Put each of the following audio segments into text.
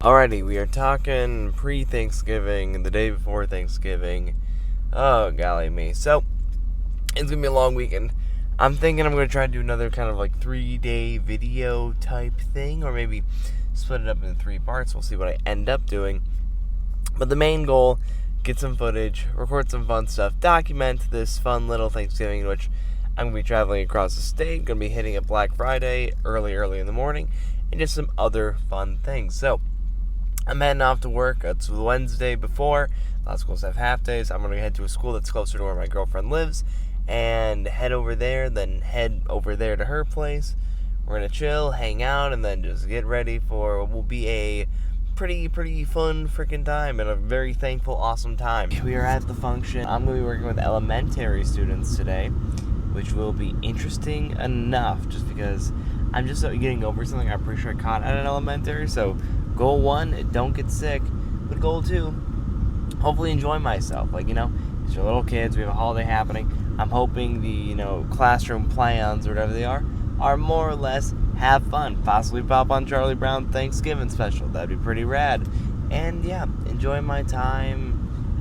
Alrighty, we are talking pre-Thanksgiving, the day before Thanksgiving. Oh, golly me. So, it's going to be a long weekend. I'm thinking I'm going to try to do another kind of like 3-day video type thing, or maybe split it up into 3 parts. We'll see what I end up doing. But the main goal, get some footage, record some fun stuff, document this fun little Thanksgiving in which I'm going to be traveling across the state, going to be hitting up Black Friday early in the morning, and just some other fun things. So, I'm heading off to work. It's the Wednesday before. A lot of schools have half days. I'm going to head to a school that's closer to where my girlfriend lives and head over there, then head over there to her place. We're going to chill, hang out, and then just get ready for what will be a pretty fun freaking time and a very thankful, awesome time. We are at the function. I'm going to be working with elementary students today, which will be interesting enough just because I'm just getting over something I'm pretty sure I caught at an elementary. So goal 1, don't get sick. But goal 2, hopefully enjoy myself. These are little kids. We have a holiday happening. I'm hoping the, classroom plans or whatever they are more or less have fun. Possibly pop on Charlie Brown Thanksgiving special. That'd be pretty rad. And yeah, enjoy my time.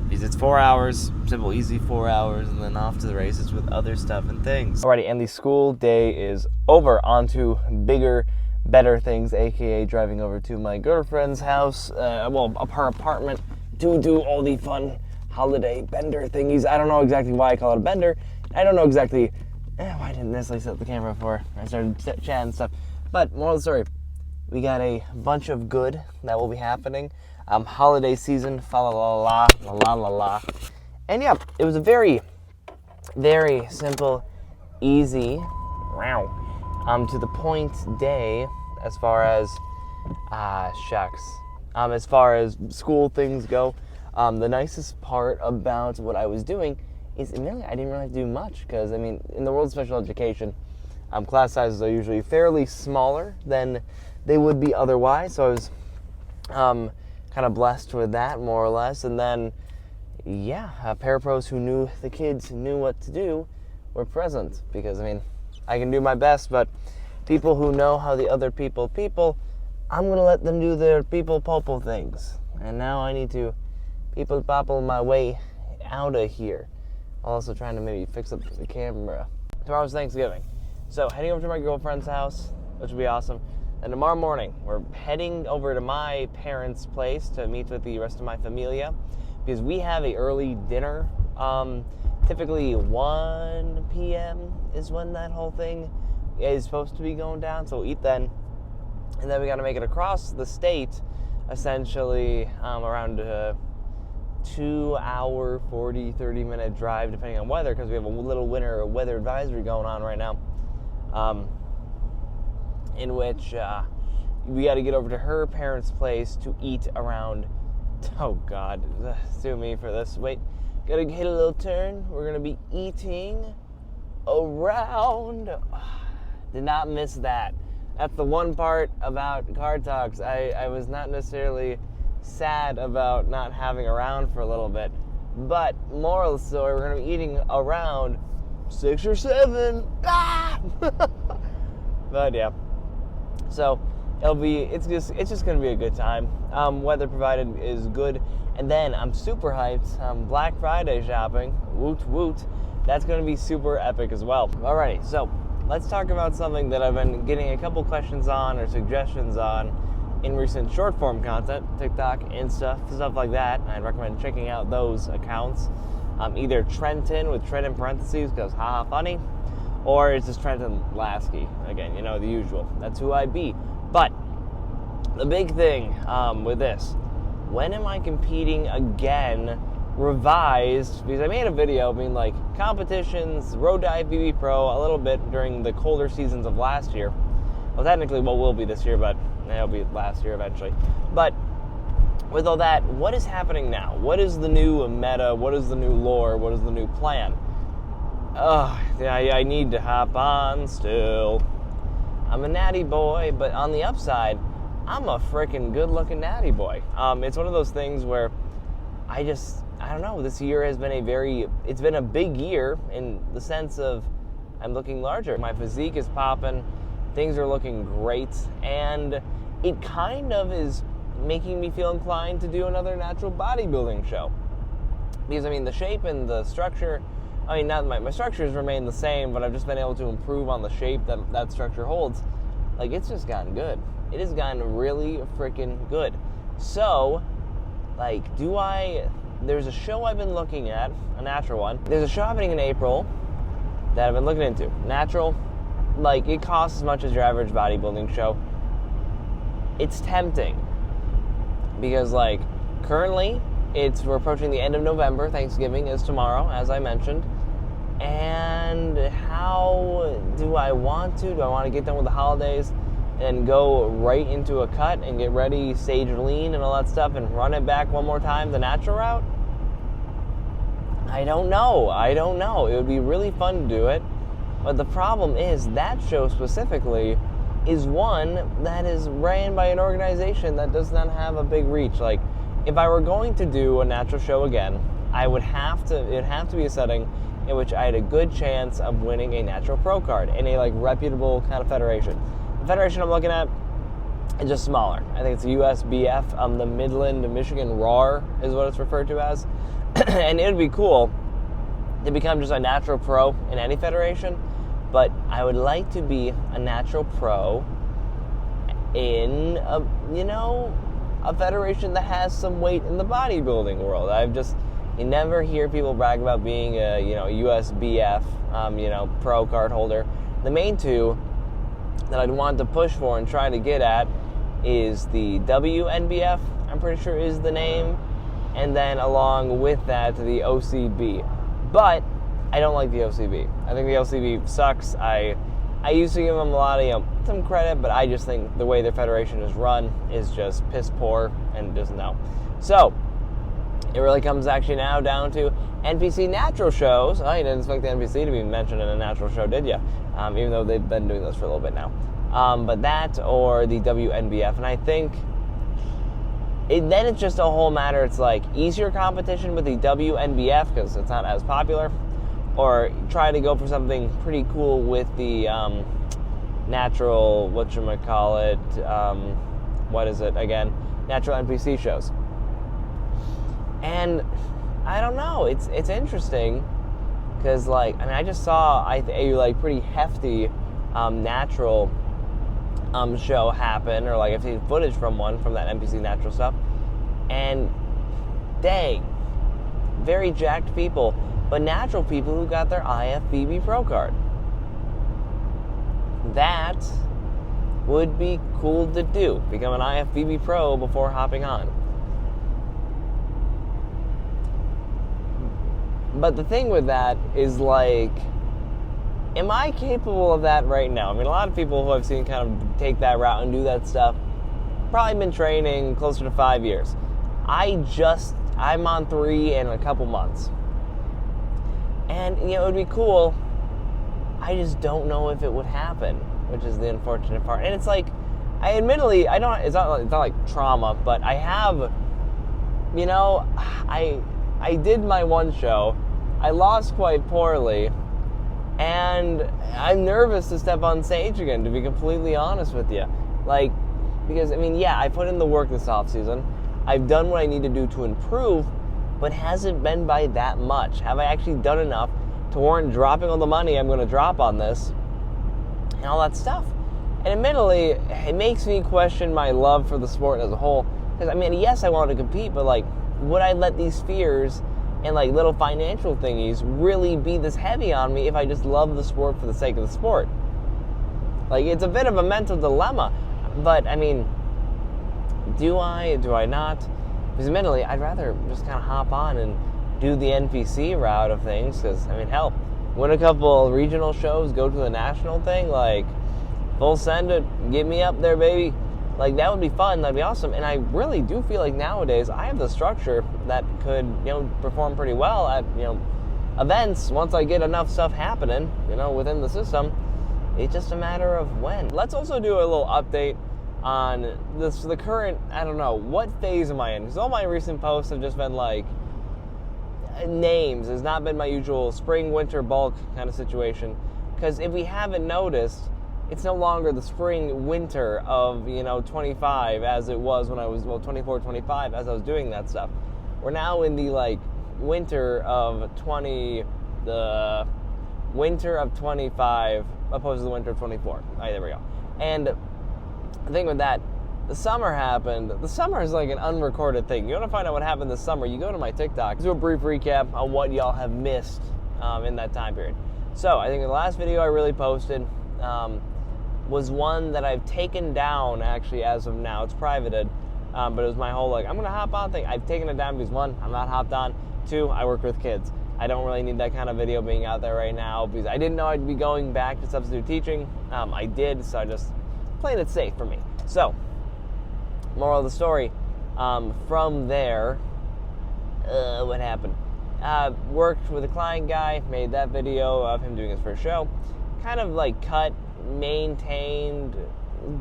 Because it's 4 hours, simple, easy 4 hours, and then off to the races with other stuff and things. Alrighty, and the school day is over. On to bigger, better things, aka driving over to my girlfriend's house, up her apartment, to do all the fun holiday bender thingies. I don't know exactly why I call it a bender. I don't know exactly why I didn't necessarily set the camera before I started chatting and stuff. But moral of the story, we got a bunch of good that will be happening. Holiday season, fa la la la la la la. And yeah, it was a very, very simple, easy, to the point day as far as, as far as school things go. The nicest part about what I was doing is really I didn't really have to do much because, in the world of special education, class sizes are usually fairly smaller than they would be otherwise. So I was kind of blessed with that, more or less. And then, parapros who knew the kids knew what to do were present because, I can do my best, but people who know how the other people, I'm going to let them do their people things. And now I need to people my way out of here. Also trying to maybe fix up the camera. Tomorrow's Thanksgiving. So heading over to my girlfriend's house, which will be awesome. And tomorrow morning, we're heading over to my parents' place to meet with the rest of my familia because we have a early dinner. Typically 1 p.m. is when that whole thing is supposed to be going down, so we'll eat then. And then we got to make it across the state, essentially around 2 hour, 30 minute drive, depending on weather, because we have a little winter weather advisory going on right now, in which we got to get over to her parents' place to eat around, oh God, sue me for this, wait, gotta hit a little turn, we're gonna be eating around, did not miss that. That's the one part about Car Talks. I was not necessarily sad about not having around for a little bit, but moral of the story, we're going to be eating around 6 or 7. But yeah, so it's just going to be a good time. Weather provided is good, and then I'm super hyped. Black Friday shopping, woot woot. That's going to be super epic as well. Alrighty, so let's talk about something that I've been getting a couple questions on or suggestions on in recent short form content, TikTok, Insta, stuff like that. I'd recommend checking out those accounts. Either Trenton with Trent in parentheses because haha funny, or it's just Trenton Lasky. Again, the usual. That's who I be. But the big thing with this, when am I competing again? Revised, because I made a video being like competitions, Road to IFBB Pro a little bit during the colder seasons of last year. Well, technically what will be this year, but it'll be last year eventually. But with all that, what is happening now? What is the new meta? What is the new lore? What is the new plan? I need to hop on still. I'm a natty boy, but on the upside, I'm a freaking good-looking natty boy. It's one of those things where I don't know, this year has been it's been a big year in the sense of I'm looking larger. My physique is popping, things are looking great, and it kind of is making me feel inclined to do another natural bodybuilding show. Because, I mean, the shape and the structure, I mean, not my structures remain the same, but I've just been able to improve on the shape that structure holds. Like, it's just gotten good. It has gotten really freaking good. So, like, there's a show I've been looking at, a natural one. There's a show happening in April that I've been looking into. Natural, like, it costs as much as your average bodybuilding show. It's tempting. Because, like, currently, we're approaching the end of November. Thanksgiving is tomorrow, as I mentioned. And how do I want to? Do I want to get done with the holidays and go right into a cut and get ready, stage lean and all that stuff, and run it back one more time the natural route? I don't know. It would be really fun to do it. But the problem is that show specifically is one that is ran by an organization that does not have a big reach. Like, if I were going to do a natural show again, it would have to be a setting in which I had a good chance of winning a natural pro card in a, like, reputable kind of federation. The federation I'm looking at is just smaller. I think it's a USBF, the Midland, Michigan RAR is what it's referred to as. And it would be cool to become just a natural pro in any federation, but I would like to be a natural pro in a federation that has some weight in the bodybuilding world. You never hear people brag about being a USBF, pro card holder. The main two that I'd want to push for and try to get at is the WNBF, I'm pretty sure is the name, and then along with that, the OCB. But I don't like the OCB. I think the OCB sucks. I used to give them a lot of some credit, but I just think the way their federation is run is just piss poor and just no. So it really comes actually now down to NPC natural shows. Oh, you didn't expect the NPC to be mentioned in a natural show, did you? Even though they've been doing this for a little bit now. But that or the WNBF, and I think then it's just a whole matter. It's like easier competition with the WNBF because it's not as popular, or try to go for something pretty cool with the natural, what is it again? Natural NPC shows. And I don't know, it's interesting because, like, I mean, I just saw a like pretty hefty natural show happen, or like I've seen footage from that NPC natural stuff, and dang, very jacked people, but natural people who got their IFBB Pro card. That would be cool to do, become an IFBB Pro before hopping on. But the thing with that is, like, am I capable of that right now? I mean, a lot of people who I've seen kind of take that route and do that stuff probably been training closer to 5 years. I'm on 3 in a couple months. And, it would be cool. I just don't know if it would happen, which is the unfortunate part. And it's like, it's not like trauma, but I have, I did my one show. I lost quite poorly, and I'm nervous to step on stage again, to be completely honest with you. Like, because, I mean, yeah, I put in the work this offseason. I've done what I need to do to improve, but hasn't been by that much. Have I actually done enough to warrant dropping all the money I'm going to drop on this and all that stuff? And admittedly, it makes me question my love for the sport as a whole. Because, I mean, yes, I wanted to compete, but, like, would I let these fears and, like, little financial thingies really be this heavy on me if I just love the sport for the sake of the sport? Like, it's a bit of a mental dilemma. But, I mean, do I not? Because admittedly, I'd rather just kind of hop on and do the NPC route of things. Because, I mean, hell, win a couple regional shows, go to the national thing, like, full send it, get me up there, baby. Like, that would be fun, that'd be awesome. And I really do feel like nowadays I have the structure that could, perform pretty well at, events once I get enough stuff happening, within the system. It's just a matter of when. Let's also do a little update on the current, I don't know, what phase am I in? Because all my recent posts have just been like, names. It's not been my usual spring, winter bulk kind of situation. Because if we haven't noticed, it's no longer the spring winter of 25 as it was when I was 24, 25 as I was doing that stuff. We're now in the like winter of 25 opposed to the winter of 24. All right, there we go. And the thing with that, the summer happened. The summer is like an unrecorded thing. You want to find out what happened this summer, you go to my TikTok. Do a brief recap on what y'all have missed in that time period. So I think the last video I really posted was one that I've taken down actually as of now. It's privated, but it was my whole like, I'm going to hop on thing. I've taken it down because one, I'm not hopped on. Two, I work with kids. I don't really need that kind of video being out there right now because I didn't know I'd be going back to substitute teaching. I did, so I just played it safe for me. So, moral of the story, from there, what happened? Worked with a client guy, made that video of him doing his first show, kind of like cut, maintained,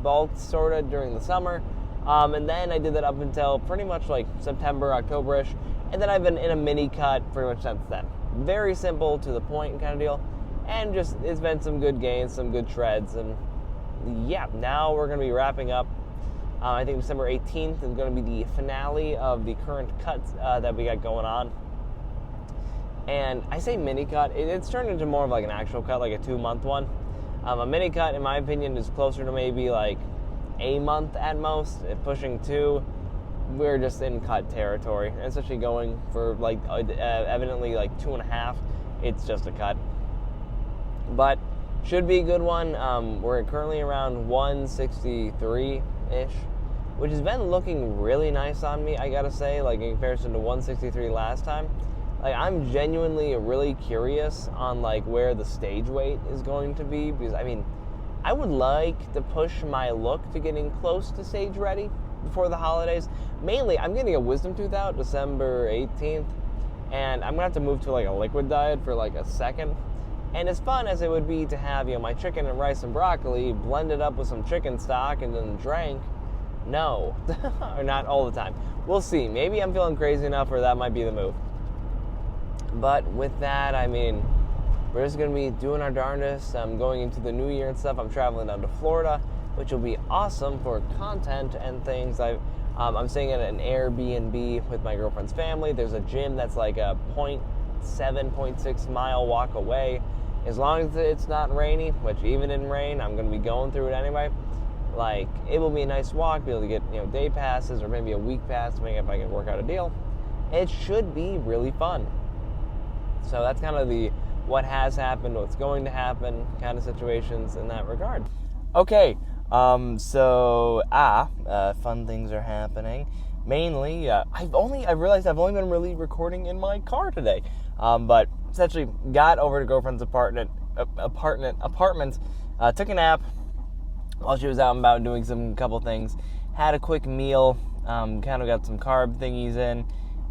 bulked sort of during the summer, and then I did that up until pretty much like September, October-ish. And then I've been in a mini cut pretty much since then. Very simple, to the point kind of deal. And just, it's been some good gains, some good shreds. And yeah, now we're going to be wrapping up. I think December 18th is going to be the finale of the current cuts that we got going on. And I say mini cut, it's turned into more of like an actual cut, like a 2-month one. A mini cut, in my opinion, is closer to maybe like a month at most, pushing 2. We're just in cut territory, especially going for like evidently like 2.5. It's just a cut, but should be a good one. We're currently around 163-ish, which has been looking really nice on me, I gotta say, like in comparison to 163 last time. Like, I'm genuinely really curious on like where the stage weight is going to be, because I mean, I would like to push my look to getting close to stage ready before the holidays. Mainly, I'm getting a wisdom tooth out December 18th, and I'm gonna have to move to like a liquid diet for like a second. And as fun as it would be to have, my chicken and rice and broccoli blended up with some chicken stock and then drank, no, or not all the time. We'll see. Maybe I'm feeling crazy enough, or that might be the move. But with that, I mean, we're just gonna be doing our darndest. I'm going into the new year and stuff. I'm traveling down to Florida, which will be awesome for content and things. I'm staying at an Airbnb with my girlfriend's family. There's a gym that's like a 0.6 mile walk away. As long as it's not rainy, which even in rain, I'm going to be going through it anyway. Like, it will be a nice walk, be able to get, day passes or maybe a week pass, depending if I can work out a deal. It should be really fun. So that's kind of the what has happened, what's going to happen kind of situations in that regard. Okay. Fun things are happening. Mainly, I realized I've only been really recording in my car today. But essentially got over to girlfriend's apartment, took a nap while she was out and about doing some couple things, had a quick meal, kind of got some carb thingies in,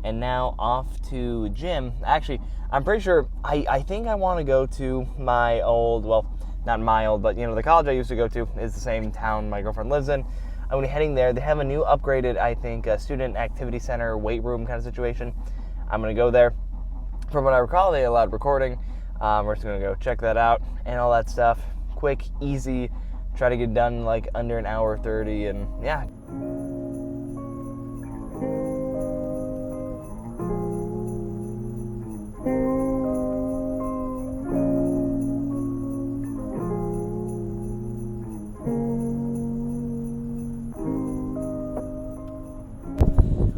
and now off to gym. Actually, I'm pretty sure, I think I want to go to my old, not my old, but the college I used to go to is the same town my girlfriend lives in. I'm going to be heading there. They have a new upgraded, I think, student activity center, weight room kind of situation. I'm going to go there. From what I recall, they allowed recording. We're just going to go check that out and all that stuff. Quick, easy, try to get done like under an hour 30, and yeah.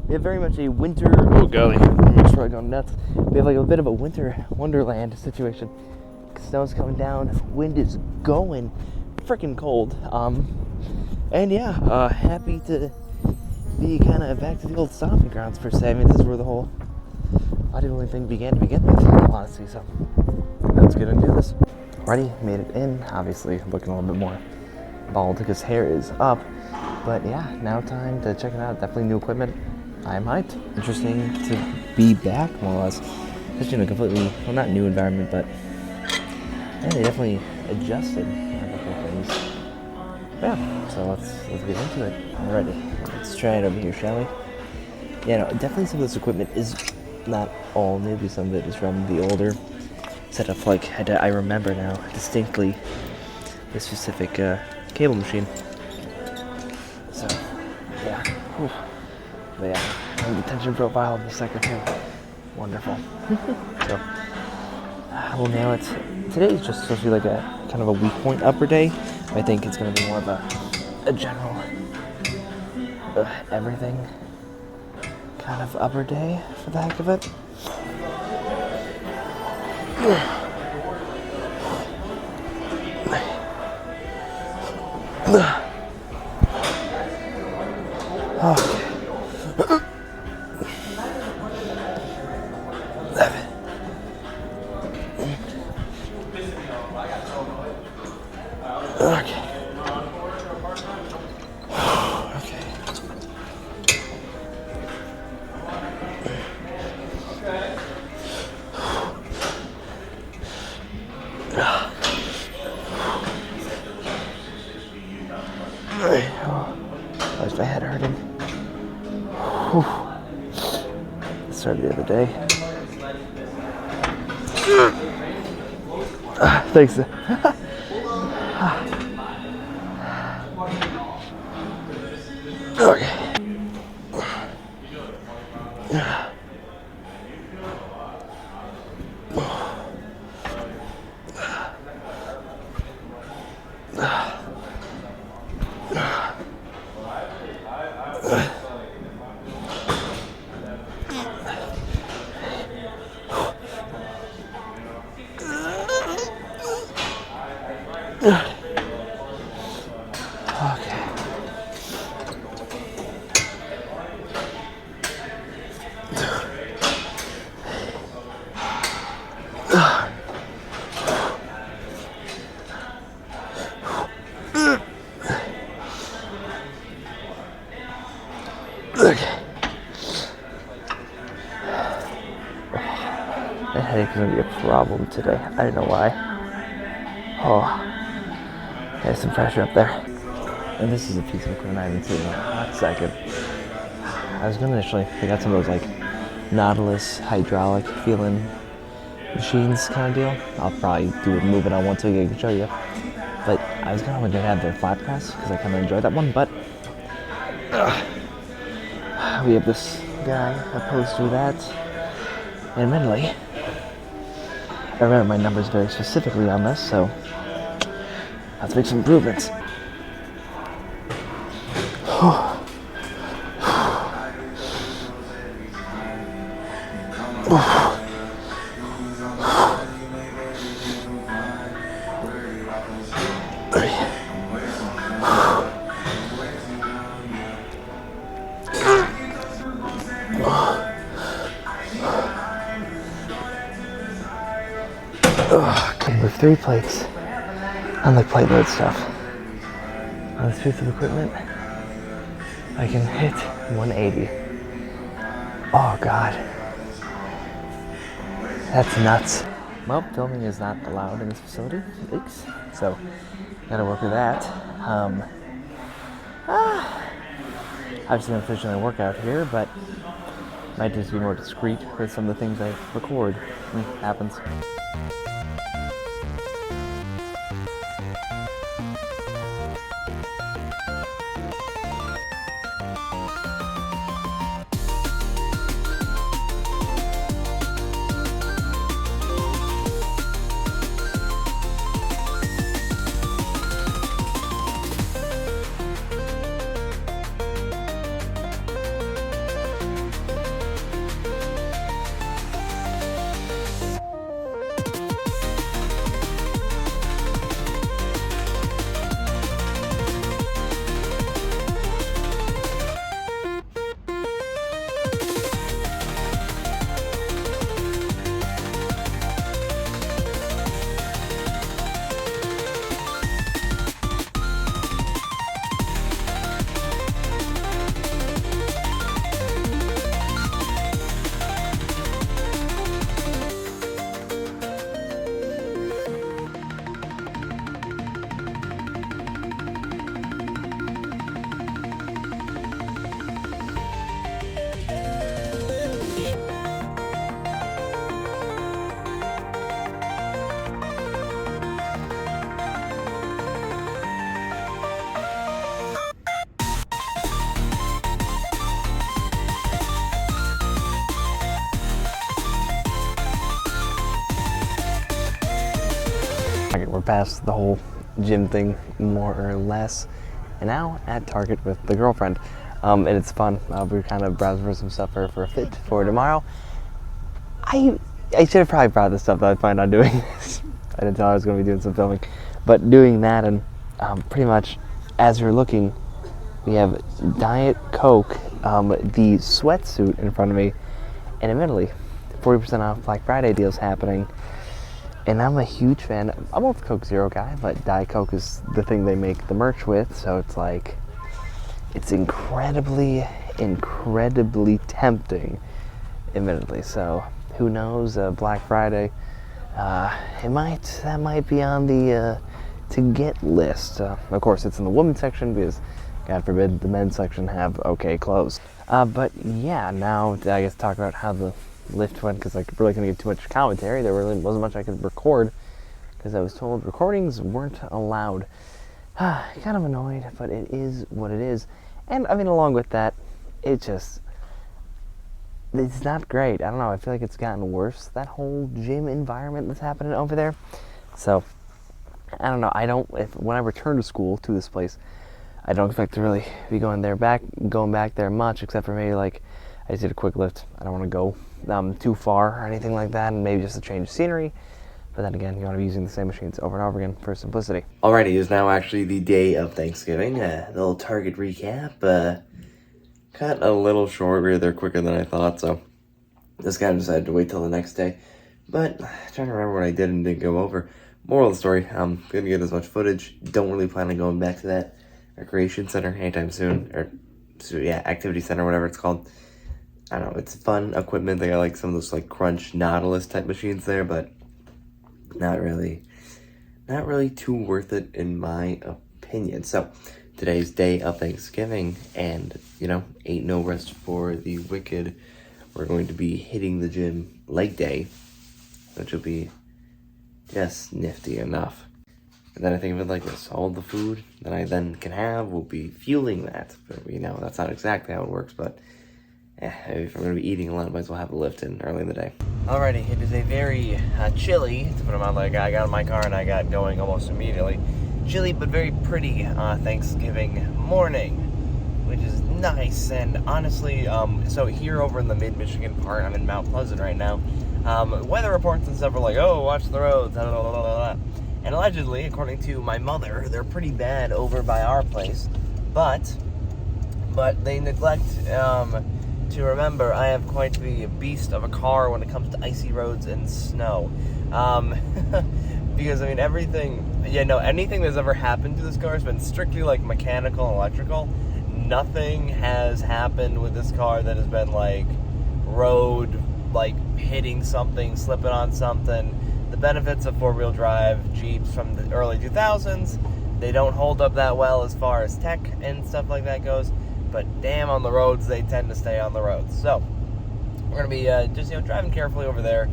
We have very much a winter, oh golly, I'm probably going nuts. We have like a bit of a winter wonderland situation. Snow's coming down, wind is going, freaking cold. And yeah, happy to be kind of back to the old stomping grounds per se. I mean, this is where the whole bodybuilding thing began to begin with, honestly, so let's get into this. Already made it in, obviously looking a little bit more bald because hair is up. But yeah, now time to check it out. Definitely new equipment. I'm hyped. Interesting to be back, more or less. Just in a completely, well, not new environment, but yeah, they definitely adjusted a couple of things. Yeah, so let's get into it. Alrighty, let's try it over here, shall we? Yeah, no, definitely some of this equipment is not all new, because some of it is from the older setup. Like, I remember now distinctly this specific cable machine. So, yeah. Whew. But yeah, the tension profile of the second here, wonderful. So, well, now today's just supposed to be like a kind of a weak point upper day. I think it's going to be more of a general everything kind of upper day for the heck of it. Okay. Why is my head hurting? Started the other day. Thanks. Okay. Okay. That headache is going to be a problem today. I don't know why. Oh, there's some pressure up there. And this is a piece of equipment I haven't seen in a hot second. I was going to initially pick out some of those like Nautilus hydraulic feeling machines kind of deal. I'll probably do a movement on one so I can show you. But I was going to have their flat press because I kind of enjoyed that one. But we have this guy opposed to that. And admittedly, I remember my numbers very specifically on this, so let's make some improvements. Okay, with 3 plates on the plate load stuff. On this piece of equipment, I can hit 180. Oh God, that's nuts. Well, filming is not allowed in this facility, leaks, so gotta work with that. Obviously I'm officially a workout here, but might just be more discreet with some of the things I record. Happens. past the whole gym thing more or less, and now at Target with the girlfriend. And it's fun. We're kind of browsing for some stuff for a fit for tomorrow. I should have probably brought the stuff that I planned on doing. I didn't tell her I was going to be doing some filming, but doing that, and pretty much as we're looking, we have Diet Coke, the sweatsuit in front of me, and admittedly, 40% off Black Friday deals happening. And I'm a huge fan. I'm more of a Coke Zero guy, but Diet Coke is the thing they make the merch with, so it's like, it's incredibly tempting, admittedly. So who knows? Black Friday, that might be on the to get list. Of course, it's in the women's section because, God forbid, the men's section have okay clothes. But yeah, now I guess talk about how the lift went, because I really couldn't give too much commentary. There really wasn't much I could record because I was told recordings weren't allowed. Kind of annoyed, but it is what it is. And I mean, along with that, it's not great. I don't know, I feel like it's gotten worse, that whole gym environment that's happening over there. So I don't know, when I return to school to this place, I don't expect to really be going back there much, except for maybe like I just did a quick lift. I don't want to go too far or anything like that, and maybe just a change of scenery. But then again, you want to be using the same machines over and over again for simplicity. Alrighty, it is now actually the day of Thanksgiving. A little Target recap. Cut a little short. We were there quicker than I thought, so just kind of decided to wait till the next day. But I'm trying to remember what I did and didn't go over. Moral of the story, I'm going to get as much footage. Don't really plan on going back to that recreation center anytime soon. Activity center, whatever it's called. I don't know, it's fun equipment. They got like some of those like Crunch Nautilus type machines there, but not really too worth it in my opinion. So today's day of Thanksgiving, and ain't no rest for the wicked. We're going to be hitting the gym leg day, which will be just nifty enough. And then I think of it like this: all the food that I then can have will be fueling that. But that's not exactly how it works, but if I'm going to be eating a lot, I might as well have a lift in early in the day. Alrighty, it is a very chilly, to put them out like I got in my car and I got going almost immediately. Chilly but very pretty Thanksgiving morning, which is nice. And honestly, so here over in the mid-Michigan part, I'm in Mount Pleasant right now. Weather reports and stuff are like, oh, watch the roads, blah, blah, blah, blah, blah. And allegedly, according to my mother, they're pretty bad over by our place. But they neglect to remember I have quite the beast of a car when it comes to icy roads and snow. Because, anything that's ever happened to this car has been strictly, like, mechanical and electrical. Nothing has happened with this car that has been, like, road, like, hitting something, slipping on something. The benefits of four-wheel drive Jeeps from the early 2000s, they don't hold up that well as far as tech and stuff like that goes. But damn, on the roads, they tend to stay on the roads. So we're going to be just driving carefully over there,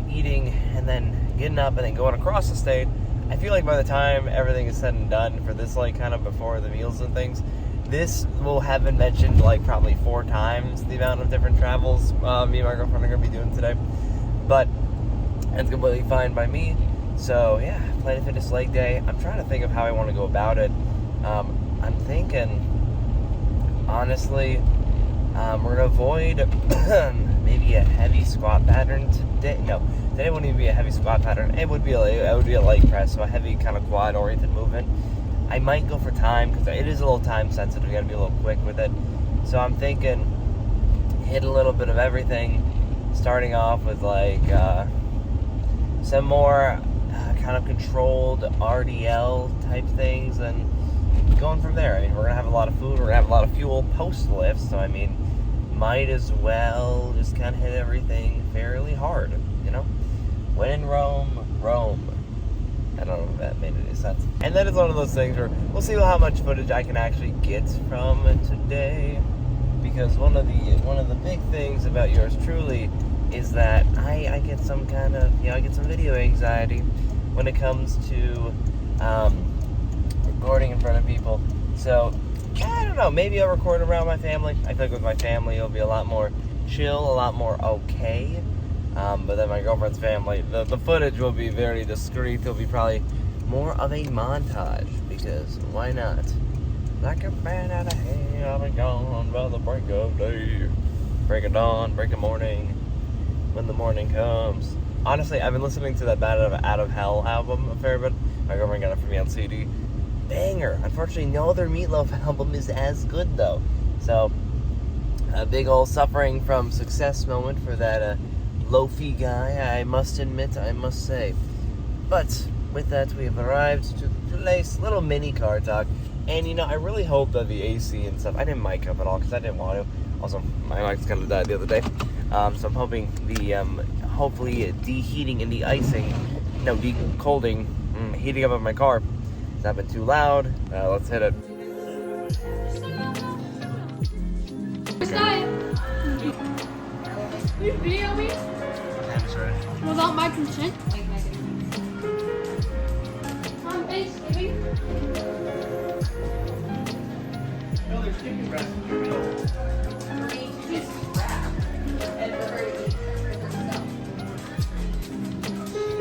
eating, and then getting up and then going across the state. I feel like by the time everything is said and done for this, like, kind of before the meals and things, this will have been mentioned, like, probably 4 times the amount of different travels me and my girlfriend are going to be doing today. But it's completely fine by me. So, yeah, Planet Fitness leg day. I'm trying to think of how I want to go about it. I'm thinking, honestly, we're going to avoid maybe a heavy squat pattern today. No, today wouldn't even be a heavy squat pattern. It would be a leg press, so a heavy kind of quad-oriented movement. I might go for time, because it is a little time-sensitive. You got to be a little quick with it. So I'm thinking hit a little bit of everything, starting off with, like, some more kind of controlled RDL type things, and going from there. We're going to have a lot of food, we're going to have a lot of fuel post-lift, so, might as well just kind of hit everything fairly hard, When in Rome, Rome. I don't know if that made any sense. And then it's one of those things where we'll see how much footage I can actually get from today, because one of the big things about yours truly is that I get some kind of, I get some video anxiety when it comes to recording in front of people. So, I don't know, maybe I'll record around my family. I feel like with my family it'll be a lot more chill, a lot more okay. But then my girlfriend's family, the footage will be very discreet. There'll be probably more of a montage, because why not? Like a bat out of hell, I'll be gone by the break of day. Break of dawn, break of morning, when the morning comes. Honestly, I've been listening to that Bat Out of Hell album a fair bit. My girlfriend got it for me on CD. Banger. Unfortunately, no other Meatloaf album is as good, though. So, a big old suffering from success moment for that Lofi guy, I must admit, I must say. But with that, we have arrived to today's little mini car talk. And you know, I really hope that the AC and stuff, I didn't mic up at all because I didn't want to. Also, my mic's kind of died the other day. So I'm hoping the, hopefully deheating and de-icing, no, de-colding, heating up of my car has not been too loud. Let's hit it. You video me? That's right. Without my consent? On Thanksgiving? No, there's chicken breast in your meal.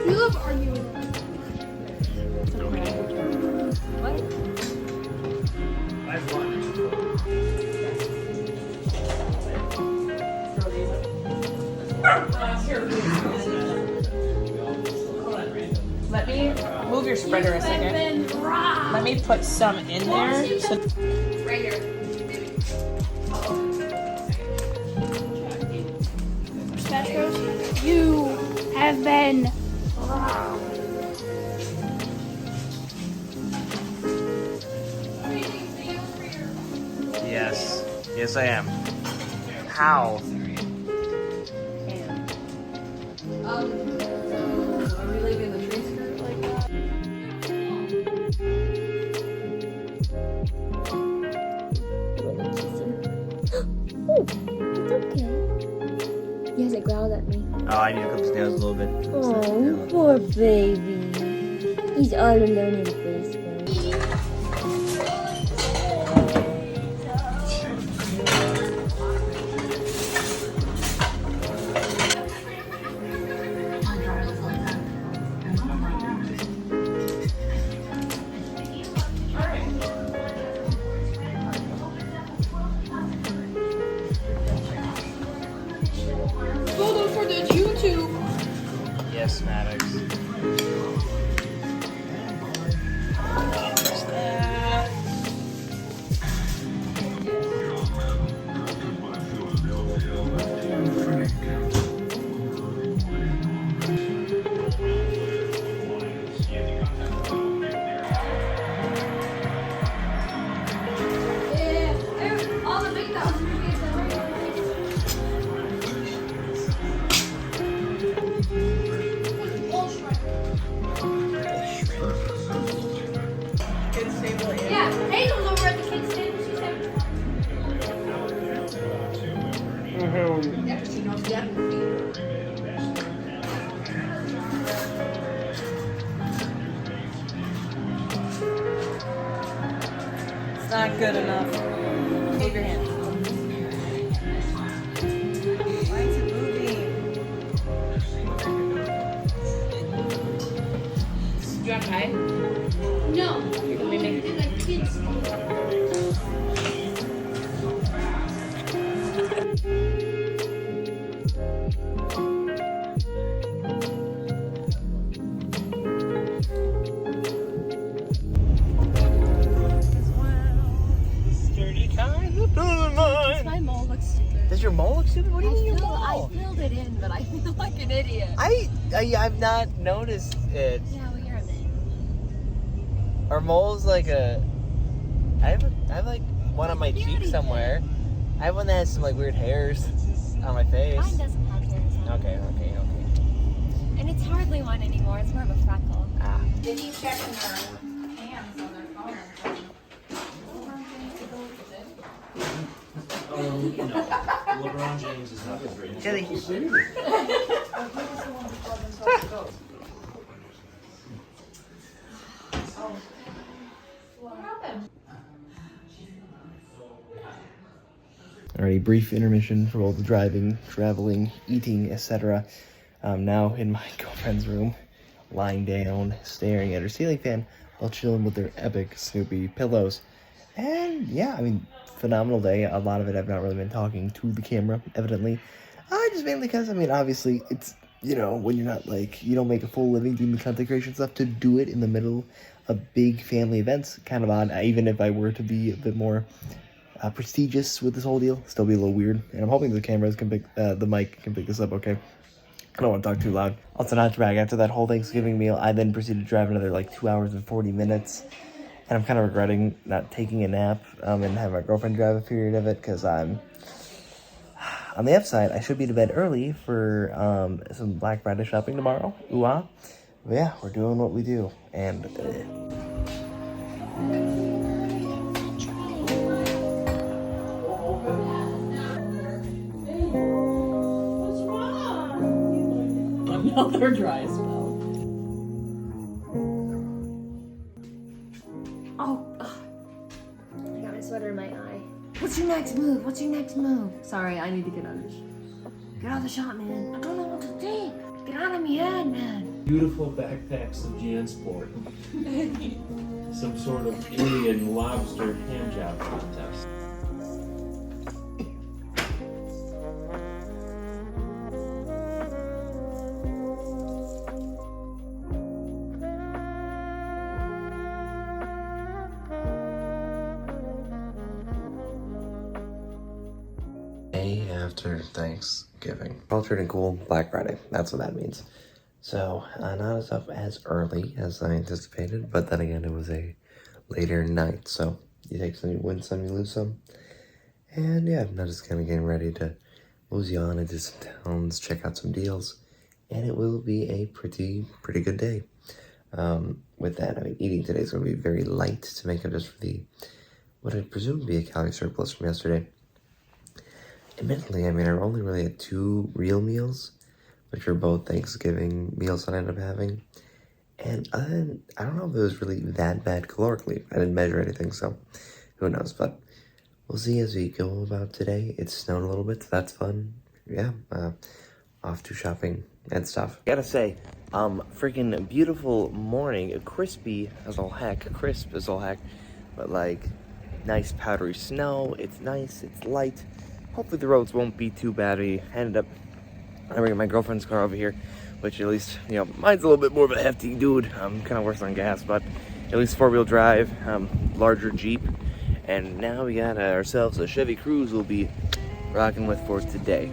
You love arguing. What? I've won. Let me move your spreader a second. Let me put some in there. So Right here. Pistachios, you have been Yes. Yes, I am. How? Are we leaving the tree skirt like that? Oh, it's okay. He hasn't growled at me. Oh, I need to clip his nails a little bit. Oh, poor baby. He's all alone in the basement. photo for the YouTube. Yes, Maddox. Yeah, all the big dogs. Yeah, Hazel's over at the kids' table. She's having fun. Yeah, she knows that. it's not good enough. Move your hand. Why is it moving? Do you want to hide? No, we did like kids' table. Sturdy kind of mine. My mole looks stupid. Does your mole look stupid? What do you mean your I mole? filled it in, but I feel like an idiot. I've not noticed it. Yeah, well, you're a man. Our mole's like a. I have like one on my cheek somewhere. I have one that has some like weird hairs on my face. Mine doesn't have hairs on it. Okay. And it's hardly one anymore. It's more of a freckle. Ah. Did he check in their hands on their phone? LeBron James is not his greatest. Jelly. Alrighty, brief intermission for all the driving, traveling, eating, etc. Now in my girlfriend's room, lying down, staring at her ceiling fan while chilling with their epic Snoopy pillows. And yeah, I mean, phenomenal day. A lot of it I've not really been talking to the camera, evidently. Just mainly because, I mean, obviously, it's, you know, when you're not like, you don't make a full living doing the content creation stuff, to do it in the middle of big family events, kind of odd. Even if I were to be a bit more prestigious with this whole deal, still be a little weird. And I'm hoping the cameras can pick, the mic can pick this up okay. I don't want to talk too loud. Also, not to brag, after that whole Thanksgiving meal, I then proceeded to drive another like 2 hours and 40 minutes. And I'm kind of regretting not taking a nap and having my girlfriend drive a period of it, because I'm on the F side. I should be to bed early for some Black Friday shopping tomorrow. Ooh-ah. But yeah, we're doing what we do. And Another dry spell. Oh, I got my sweater in my eye. What's your next move? What's your next move? Sorry, I need to get out of the shot. Get out of the shot, man. I don't know what to think. Get out of my head, man. Beautiful backpacks of Jansport. Some sort of alien lobster hand job contest. day after Thanksgiving. Cultured and cool Black Friday. That's what that means. So, not as up as early as I anticipated, but then again, it was a later night. So, you take some, you win some, you lose some. And yeah, I'm just kind of getting ready to mosey on into some towns, check out some deals, and it will be a pretty good day. With that, I mean, eating today is going to be very light to make up just for the, what I presume to be a calorie surplus from yesterday. Admittedly, I mean, I only really had 2 real meals, which were both Thanksgiving meals that I ended up having. And I don't know if it was really that bad calorically. I didn't measure anything, so who knows. But we'll see as we go about today. It's snowed a little bit, so that's fun. Yeah, off to shopping and stuff. Gotta say, freaking beautiful morning. Crispy as all heck, crisp as all heck. But like, nice powdery snow. It's nice, it's light. Hopefully the roads won't be too bad. We ended up bringing my girlfriend's car over here, which at least, you know, mine's a little bit more of a hefty dude. I'm kind of worse on gas, but at least 4-wheel drive, larger Jeep. And now we got ourselves a Chevy Cruze we'll be rocking with for today.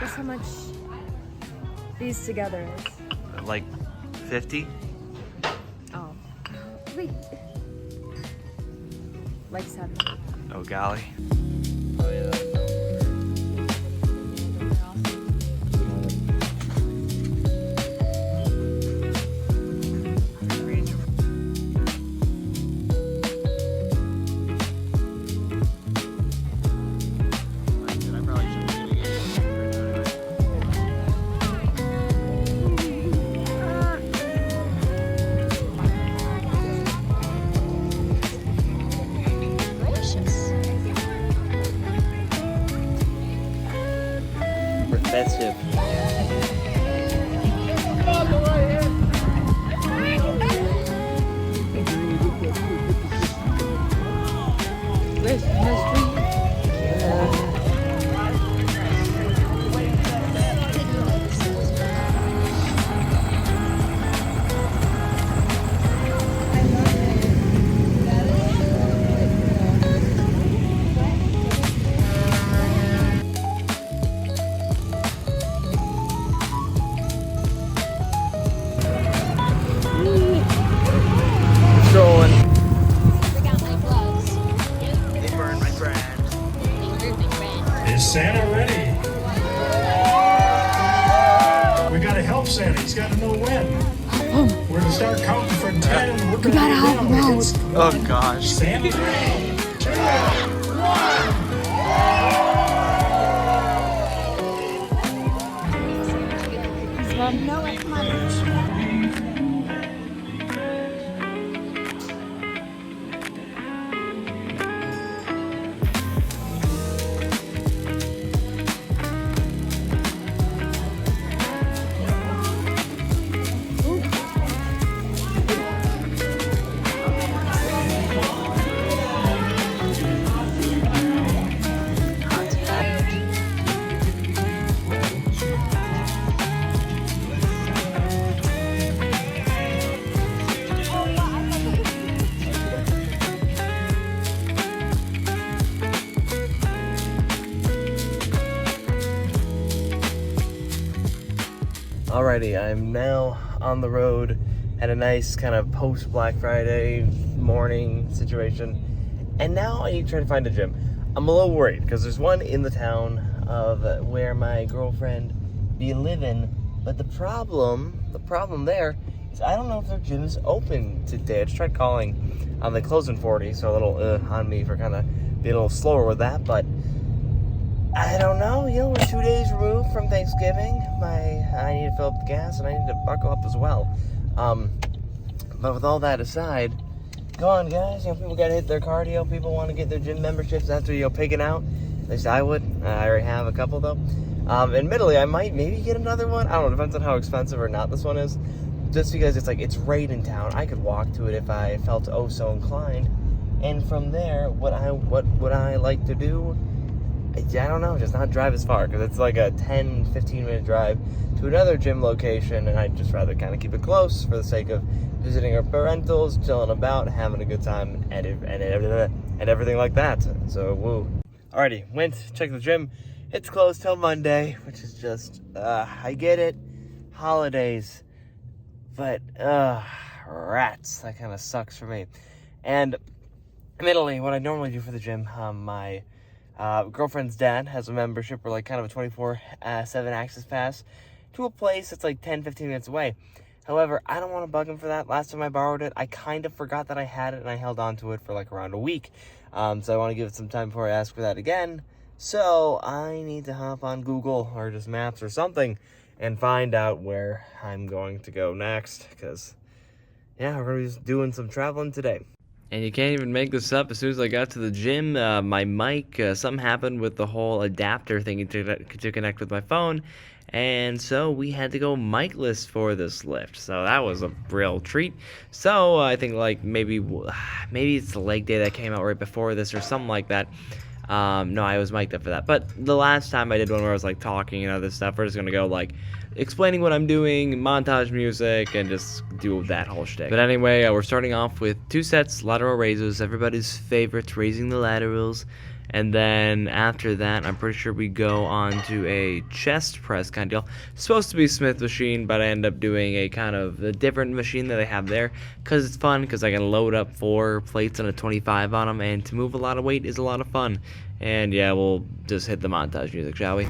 Guess how much these together is? Like 50? Oh. Wait. Like 7. Oh golly. start counting from 10 and we're gonna gotta be help down. him out. It's Oh gosh. Stand 3, 2, 1. Alrighty, I'm now on the road at a nice kind of post Black Friday morning situation, and now I need to try to find a gym. I'm a little worried because there's one in the town of where my girlfriend be living, but the problem there is I don't know if their gym's open today. I just tried calling. They close in 40, so a little on me for kind of be a little slower with that, but I don't know, you know, we're 2 days removed from Thanksgiving. I need to fill up the gas and I need to buckle up as well. But with all that aside, go on guys, you know, people gotta hit their cardio, people want to get their gym memberships after, you know, pigging out. At least I would. I already have a couple though. Admittedly, I might maybe get another one. I don't know, depends on how expensive or not this one is. Just because it's like, it's right in town. I could walk to it if I felt oh so inclined. And from there, what would I like to do? I don't know, just not drive as far, because it's like a 10-15 minute drive to another gym location, and I'd just rather kind of keep it close for the sake of visiting our parentals, chilling about, having a good time, and everything like that. So, woo. Alrighty, went, checked the gym. It's closed till Monday, which is just, I get it, holidays, but, rats, that kind of sucks for me. And, admittedly, what I normally do for the gym, my girlfriend's dad has a membership or like kind of a 24/7 access pass to a place that's like 10-15 minutes away. However, I don't want to bug him for that. Last time I borrowed it, I kind of forgot that I had it and I held on to it for like around a week. So I want to give it some time before I ask for that again. So I need to hop on Google or just Maps or something and find out where I'm going to go next, because yeah, we're going to be just doing some traveling today. And you can't even make this up. As soon as I got to the gym, my mic, something happened with the whole adapter thing to connect with my phone. And so we had to go mic-less for this lift. So that was a real treat. So I think like maybe it's the leg day that came out right before this or something like that. No, I was mic'd up for that. But the last time I did one where I was like talking and other stuff, we're just going to go like explaining what I'm doing, montage music, and just do that whole shtick. But anyway, we're starting off with 2 sets, lateral raises, everybody's favorites, raising the laterals. And then after that, I'm pretty sure we go on to a chest press kind of deal. It's supposed to be Smith machine, but I end up doing a kind of a different machine that they have there because it's fun, because I can load up 4 plates and a 25 on them, and to move a lot of weight is a lot of fun. And yeah, we'll just hit the montage music, shall we?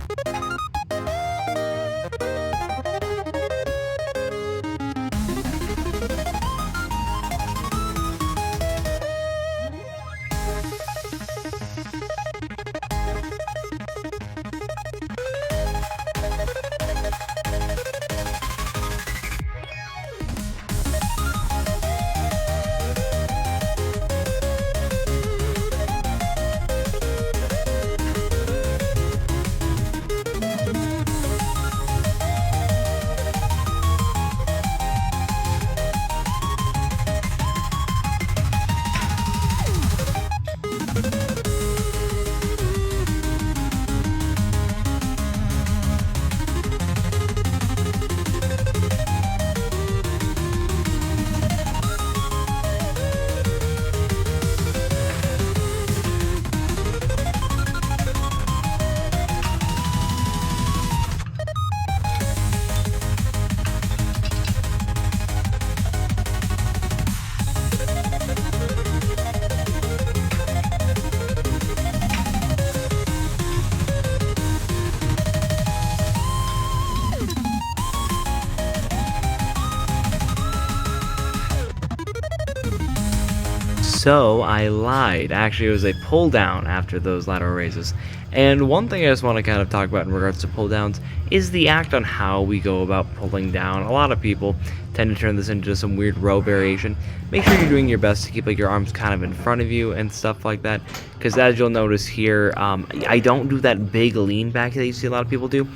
So I lied. Actually, it was a pull down after those lateral raises. And one thing I just want to kind of talk about in regards to pull downs is the act on how we go about pulling down. A lot of people tend to turn this into some weird row variation. Make sure you're doing your best to keep like your arms kind of in front of you and stuff like that. Because as you'll notice here, I don't do that big lean back that you see a lot of people do.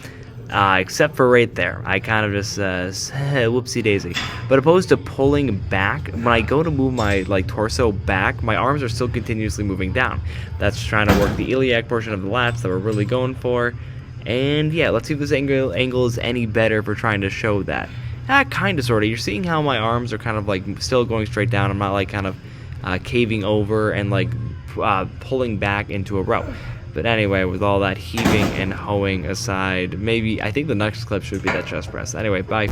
Except for right there. I kind of just, whoopsie daisy. But opposed to pulling back, when I go to move my torso back, my arms are still continuously moving down. That's trying to work the iliac portion of the lats that we're really going for. And yeah, let's see if this angle is any better for trying to show that. Kind of, sort of. You're seeing how my arms are kind of like still going straight down. I'm not like kind of caving over and like pulling back into a row. But anyway, with all that heaving and hoeing aside, maybe I think the next clip should be that chest press. Anyway, bye.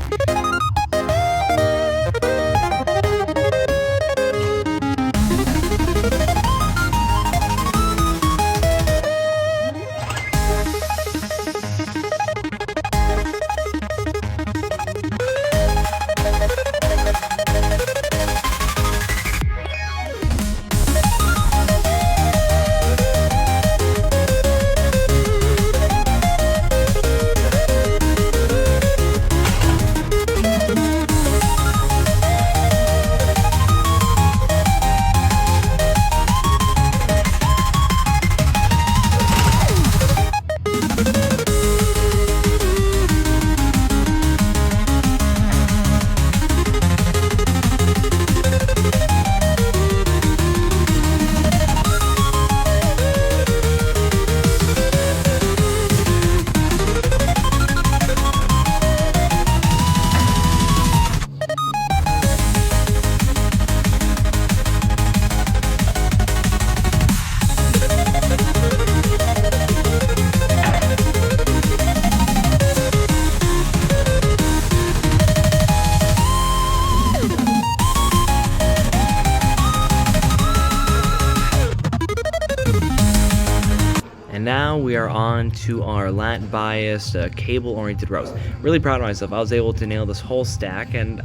Now we are on to our lat biased cable oriented rows. Really proud of myself. I was able to nail this whole stack, and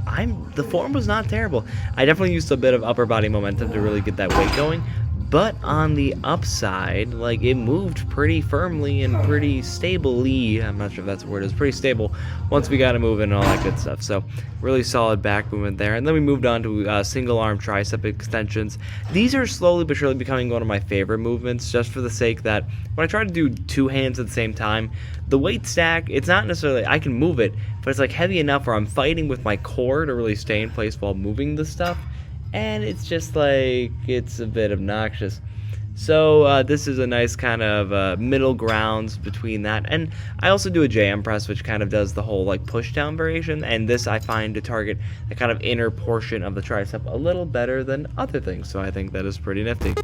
the form was not terrible. I definitely used a bit of upper body momentum to really get that weight going. But on the upside, like, it moved pretty firmly and pretty stably. I'm not sure if that's the word, it's pretty stable once we got it moving and all that good stuff. So really solid back movement there. And then we moved on to single arm tricep extensions. These are slowly but surely becoming one of my favorite movements, just for the sake that when I try to do two hands at the same time, the weight stack, it's not necessarily, I can move it, but it's like heavy enough where I'm fighting with my core to really stay in place while moving the stuff. And it's just like, it's a bit obnoxious. So this is a nice kind of middle grounds between that. And I also do a JM press, which kind of does the whole like push down variation. And this I find to target the kind of inner portion of the tricep a little better than other things. So I think that is pretty nifty.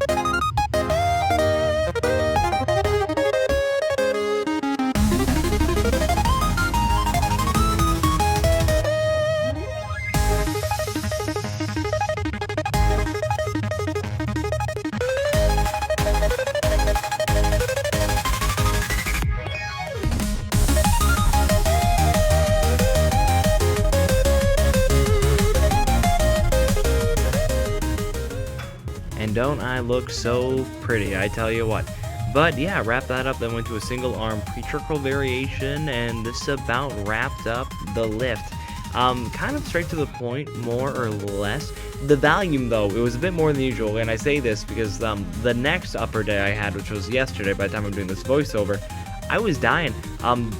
And don't I look so pretty, I tell you what. But yeah, wrap that up, then went to a single arm pre-circle variation, and this about wrapped up the lift. Kind of straight to the point, more or less. The volume, though, it was a bit more than usual, and I say this because the next upper day I had, which was yesterday by the time I'm doing this voiceover, I was dying.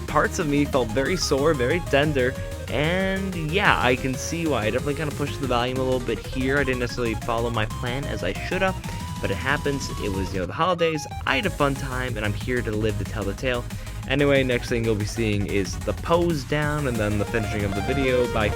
Parts of me felt very sore, very tender, and yeah, I can see why. I definitely kind of pushed the volume a little bit here. I didn't necessarily follow my plan as I should have, but it happens. It was, the holidays. I had a fun time, and I'm here to live to tell the tale. Anyway, next thing you'll be seeing is the pose down, and then the finishing of the video. Bye.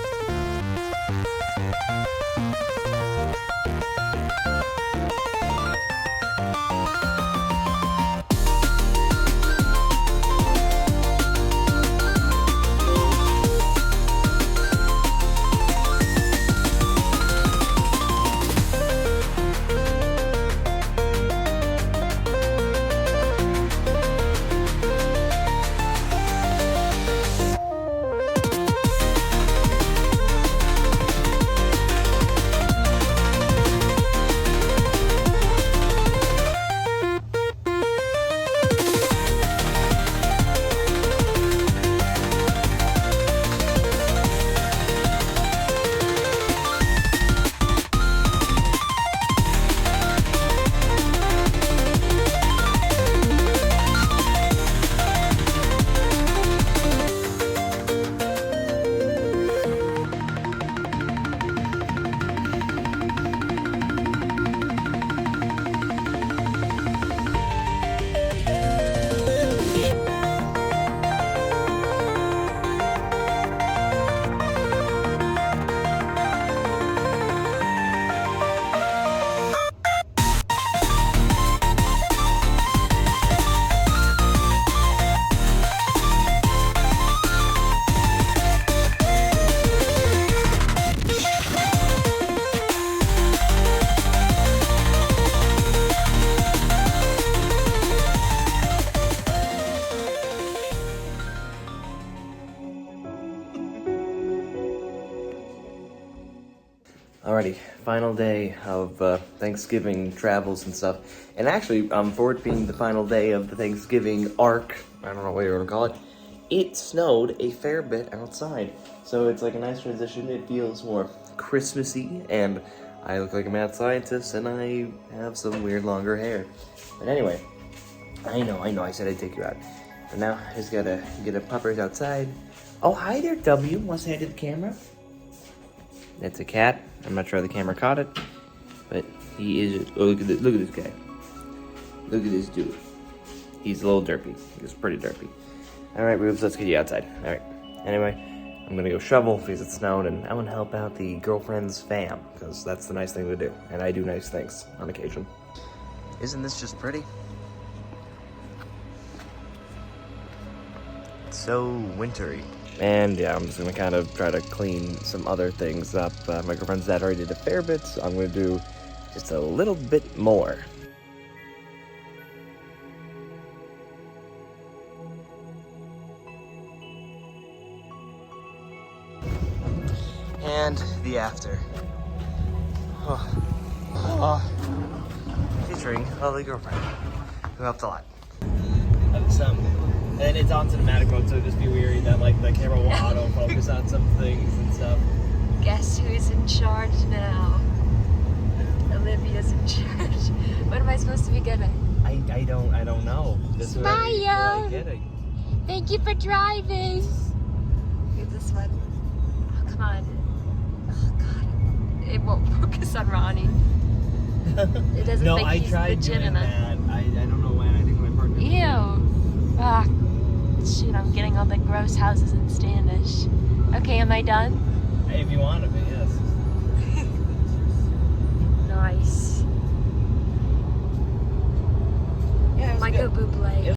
Alrighty, final day of Thanksgiving travels and stuff. And actually, for it being the final day of the Thanksgiving arc, I don't know what you want to call it, it snowed a fair bit outside. So it's like a nice transition. It feels more Christmassy, and I look like a mad scientist, and I have some weird longer hair. But anyway, I know, I said I'd take you out. But now I just gotta get a puppers outside. Oh, hi there, W. Want to say hi to the camera? That's a cat. I'm not sure how the camera caught it, but he is. Oh, look at this! Look at this guy. Look at this dude. He's a little derpy. He's pretty derpy. All right, Rubes, let's get you outside. All right. Anyway, I'm gonna go shovel because it snowed, and I'm gonna help out the girlfriend's fam because that's the nice thing to do, and I do nice things on occasion. Isn't this just pretty? It's so wintry. And yeah, I'm just gonna kind of try to clean some other things up. My girlfriend's dad already did a fair bit, so I'm gonna do just a little bit more. And the after. Featuring a lovely girlfriend who helped a lot. And it's on cinematic mode, so just be weary that like the camera will auto-focus on some things and stuff. Guess who's in charge now? Olivia's in charge. What am I supposed to be good at? I don't know. This is what I feel like getting. Thank you for driving. Do this one. Oh, come on. Oh, God. It won't focus on Ronnie. It doesn't No, think I he's tried doing legitimate. that. I don't know when. I think my partner. Ew. Ah, shoot, I'm getting all the gross houses in Standish. Okay, am I done? If you want to be, yes. Nice. Yeah, it was Michael good. Bublé.